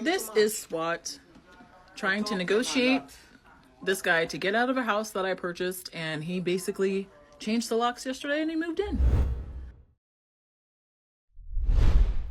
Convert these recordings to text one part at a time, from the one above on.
This is SWAT trying to negotiate this guy to get out of a house that I purchased, and he basically changed the locks yesterday and he moved in.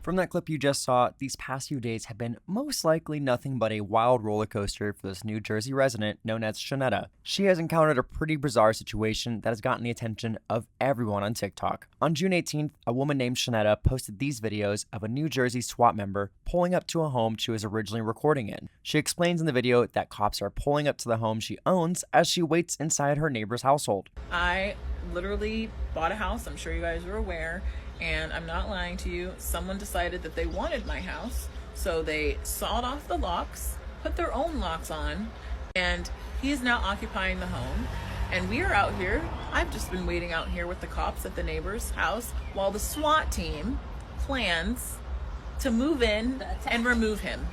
From that clip you just saw, these past few days have been most likely nothing but a wild roller coaster for this New Jersey resident known as Shanetta. She has encountered a pretty bizarre situation that has gotten the attention of everyone on TikTok. On June 18th, a woman named Shanetta posted these videos of a New Jersey SWAT member pulling up to a home she was originally recording in. She explains in the video that cops are pulling up to the home she owns as she waits inside her neighbor's household. I literally bought a house, I'm sure you guys are aware, and I'm not lying to you. Someone decided that they wanted my house, so they sawed off the locks, put their own locks on, and he is now occupying the home. And we are out here. I've just been waiting out here with the cops at the neighbor's house while the SWAT team plans to move in and remove him.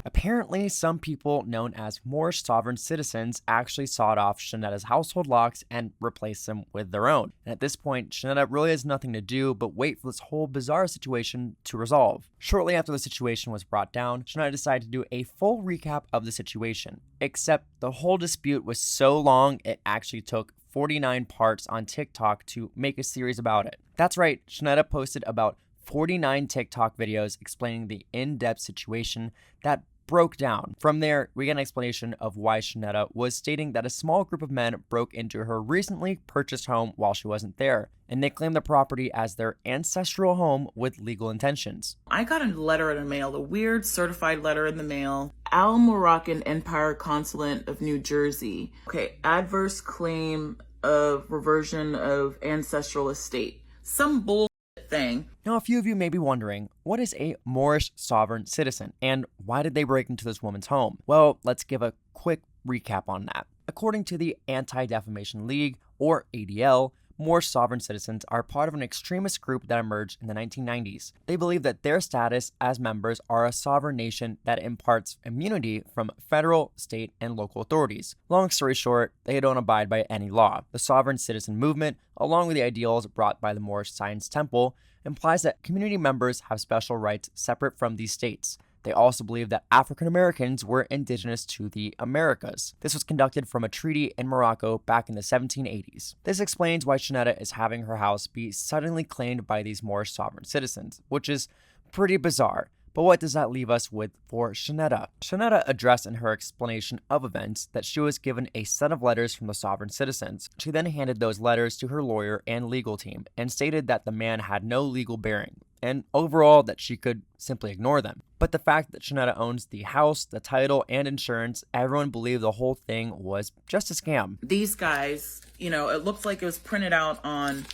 Apparently, some people known as Moorish sovereign citizens actually sawed off Shanetta's household locks and replaced them with their own. And at this point, Shanetta really has nothing to do but wait for this whole bizarre situation to resolve. Shortly after the situation was brought down, Shanetta decided to do a full recap of the situation. Except the whole dispute was so long, it actually took 49 parts on TikTok to make a series about it. That's right, Shanetta posted about 49 TikTok videos explaining the in-depth situation that broke down. From there, we get an explanation of why Shanetta was stating that a small group of men broke into her recently purchased home while she wasn't there, and they claimed the property as their ancestral home with legal intentions. I got a letter in the mail, a weird certified letter in the mail. Al Moroccan Empire Consulate of New Jersey. Okay, adverse claim of reversion of ancestral estate. Some bull thing. Now, a few of you may be wondering, what is a Moorish sovereign citizen, and why did they break into this woman's home? Well, let's give a quick recap on that. According to the Anti-Defamation League, or ADL, Moorish sovereign citizens are part of an extremist group that emerged in the 1990s. They believe that their status as members are a sovereign nation that imparts immunity from federal, state, and local authorities. Long story short, they don't abide by any law. The sovereign citizen movement, along with the ideals brought by the Moorish Science Temple, implies that community members have special rights separate from these states. They also believe that African Americans were indigenous to the Americas. This was conducted from a treaty in Morocco back in the 1780s. This explains why Shanetta is having her house be suddenly claimed by these Moorish sovereign citizens, which is pretty bizarre. But what does that leave us with for Shanetta? Shanetta addressed in her explanation of events that she was given a set of letters from the sovereign citizens. She then handed those letters to her lawyer and legal team and stated that the man had no legal bearing, and overall that she could simply ignore them. But the fact that Shanetta owns the house, the title, and insurance, everyone believed the whole thing was just a scam. These guys, it looked like it was printed out on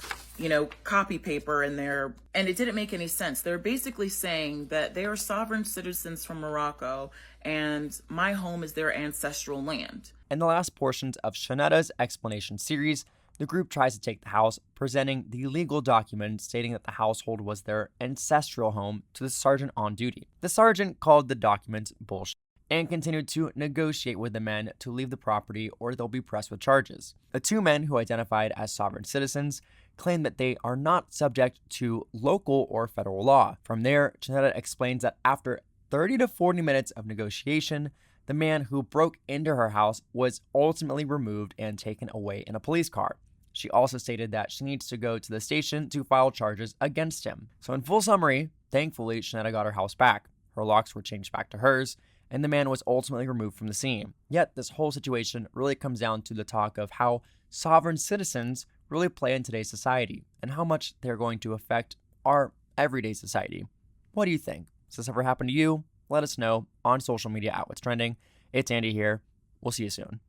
copy paper and it didn't make any sense. They're basically saying that they are sovereign citizens from Morocco and my home is their ancestral land. In the last portions of Shanetta's explanation series, the group tries to take the house, presenting the legal document stating that the household was their ancestral home to the sergeant on duty. The sergeant called the documents bullshit and continued to negotiate with the men to leave the property or they'll be pressed with charges. The two men, who identified as sovereign citizens, claim that they are not subject to local or federal law. From there, Shanetta explains that after 30 to 40 minutes of negotiation, the man who broke into her house was ultimately removed and taken away in a police car. She also stated that she needs to go to the station to file charges against him. So in full summary, thankfully, Shanetta got her house back. Her locks were changed back to hers, and the man was ultimately removed from the scene. Yet this whole situation really comes down to the talk of how sovereign citizens really play in today's society and how much they're going to affect our everyday society. What do you think? Has this ever happened to you? Let us know on social media at What's Trending. It's Andy here. We'll see you soon.